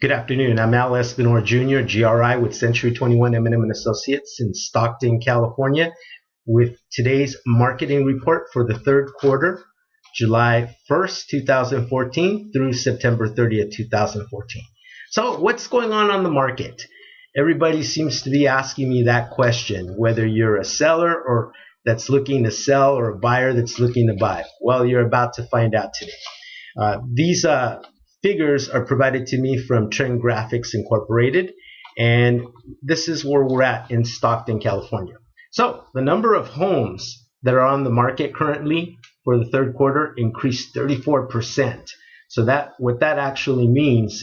Good afternoon. I'm Al Espinor Jr., GRI with Century 21 M&M & Associates in Stockton, California, with today's marketing report for the third quarter, July 1st, 2014 through September 30th, 2014. So what's going on the market? Everybody seems to be asking me that question, whether you're a seller or that's looking to sell or a buyer that's looking to buy. Well, you're about to find out today. These figures are provided to me from Trend Graphics Incorporated, and this is where we're at in Stockton, California. So the number of homes that are on the market currently for the third quarter increased 34%. So what that actually means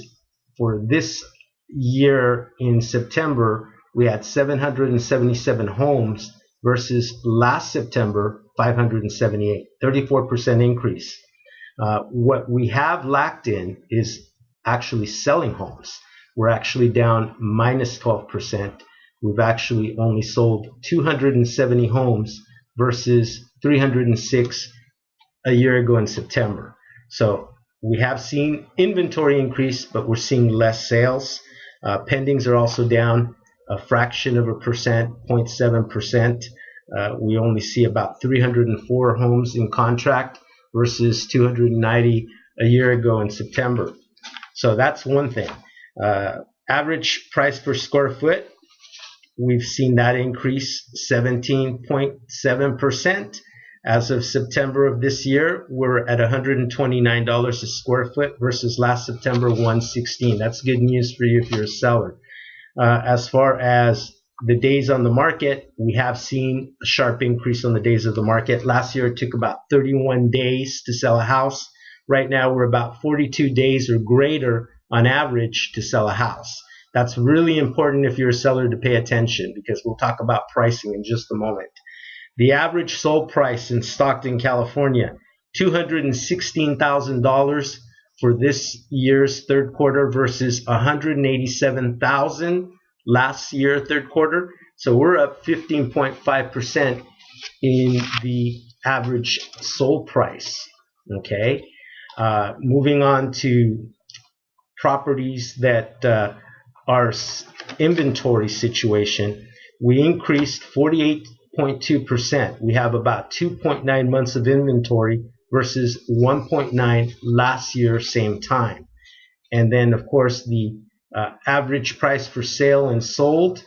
for this year in September, we had 777 homes versus last September 578, 34% increase. What we have lacked in is actually selling homes. We're actually down minus 12%. We've actually only sold 270 homes versus 306 a year ago in September. So we have seen inventory increase, but we're seeing less sales. Pendings are also down a fraction of a percent, 0.7%. We only see about 304 homes in contract versus 290 a year ago in September. So that's one thing. Average price per square foot, we've seen that increase 17.7%. As of September of this year, we're at $129 a square foot versus last September $116. That's good news for you if you're a seller. As far as the days on the market, we have seen a sharp increase on the days of the market. Last year, it took about 31 days to sell a house. Right now, we're about 42 days or greater on average to sell a house. That's really important if you're a seller to pay attention, because we'll talk about pricing in just a moment. The average sold price in Stockton, California, $216,000 for this year's third quarter versus $187,000 last year, third quarter. So we're up 15.5% in the average sold price. Okay. Moving on to properties that are inventory situation, we increased 48.2%. We have about 2.9 months of inventory versus 1.9 last year, same time. And then, of course, the average price for sale and sold,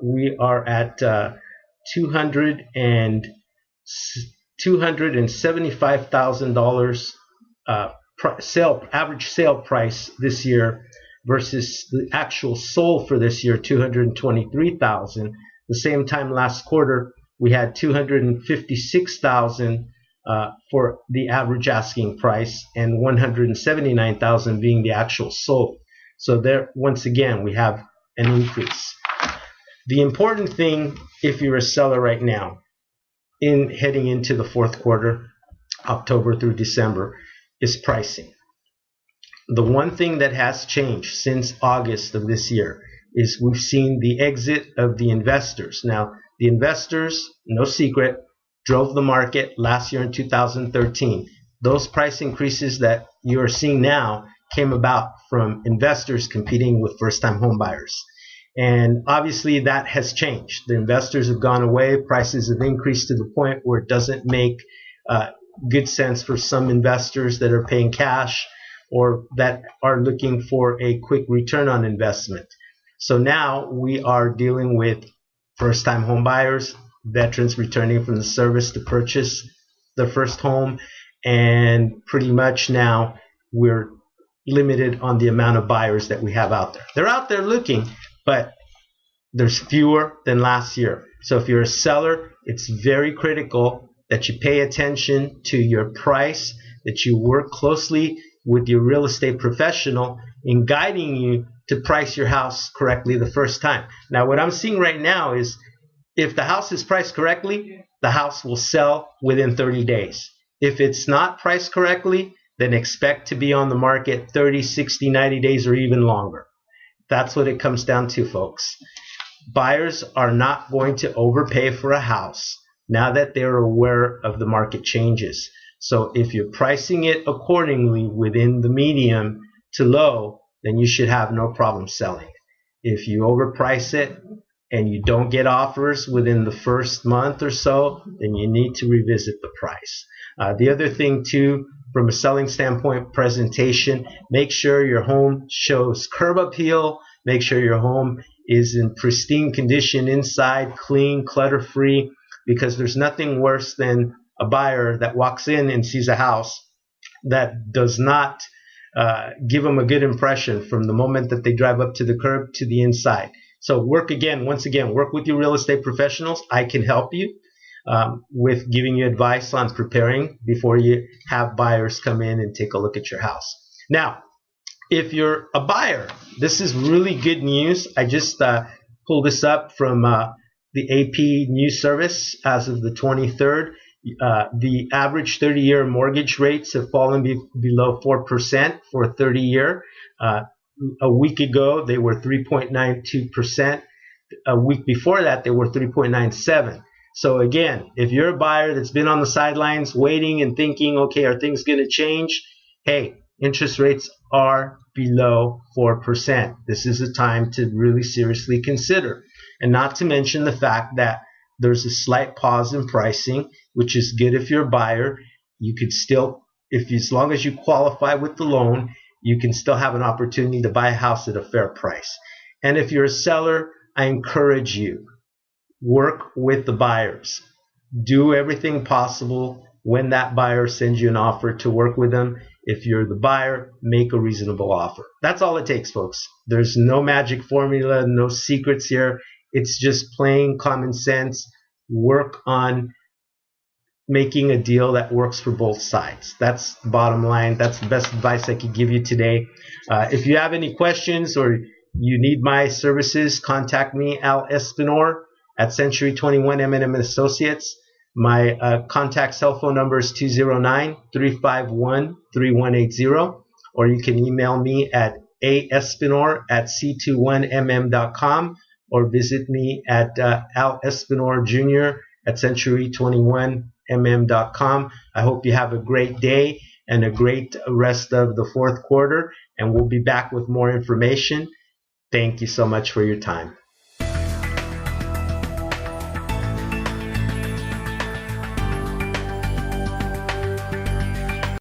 we are at $275,000 average sale price this year versus the actual sold for this year, $223,000. The same time last quarter, we had $256,000 for the average asking price and $179,000 being the actual sold. So there, once again, we have an increase. The important thing, if you're a seller right now, in heading into the fourth quarter, October through December, is pricing. The one thing that has changed since August of this year is we've seen the exit of the investors. Now, the investors, no secret, drove the market last year in 2013. Those price increases that you're seeing now came about from investors competing with first-time home buyers. And obviously that has changed. The investors have gone away. Prices have increased to the point where it doesn't make good sense for some investors that are paying cash or that are looking for a quick return on investment. So now we are dealing with first-time home buyers, veterans returning from the service to purchase their first home, and pretty much now we're limited on the amount of buyers that we have out there. They're out there looking, but there's fewer than last year. So if you're a seller, it's very critical that you pay attention to your price, that you work closely with your real estate professional in guiding you to price your house correctly the first time. Now, what I'm seeing right now is if the house is priced correctly, the house will sell within 30 days. If it's not priced correctly, then expect to be on the market 30, 60, 90 days or even longer. That's what it comes down to, folks. Buyers are not going to overpay for a house now that they're aware of the market changes. So if you're pricing it accordingly within the medium to low, then you should have no problem selling. If you overprice it and you don't get offers within the first month or so, then you need to revisit the price. The other thing too, from a selling standpoint, presentation, make sure your home shows curb appeal, make sure your home is in pristine condition inside, clean, clutter-free, because there's nothing worse than a buyer that walks in and sees a house that does not give them a good impression from the moment that they drive up to the curb to the inside. So work with your real estate professionals. I can help you with giving you advice on preparing before you have buyers come in and take a look at your house. Now, if you're a buyer, this is really good news. I just pulled this up from the AP News Service as of the 23rd. The average 30-year mortgage rates have fallen below 4% for a 30-year. A week ago, they were 3.92%. A week before that, they were 3.97%. So again, if you're a buyer that's been on the sidelines waiting and thinking, okay, are things going to change? Hey, interest rates are below 4%. This is a time to really seriously consider. And not to mention the fact that there's a slight pause in pricing, which is good if you're a buyer. You could still, as long as you qualify with the loan, you can still have an opportunity to buy a house at a fair price. And if you're a seller, I encourage you, work with the buyers. Do everything possible when that buyer sends you an offer to work with them. If you're the buyer, make a reasonable offer. That's all it takes, folks. There's no magic formula, no secrets here. It's just plain common sense. Work on making a deal that works for both sides. That's the bottom line. That's the best advice I could give you today. If you have any questions or you need my services, contact me, Al Espinor, at Century 21 M&M Associates. My contact cell phone number is 209-351-3180, or you can email me at aespinor@c21mm.com, or visit me at Al Espinor Jr. at century21mm.com. I hope you have a great day and a great rest of the fourth quarter, and we'll be back with more information. Thank you so much for your time.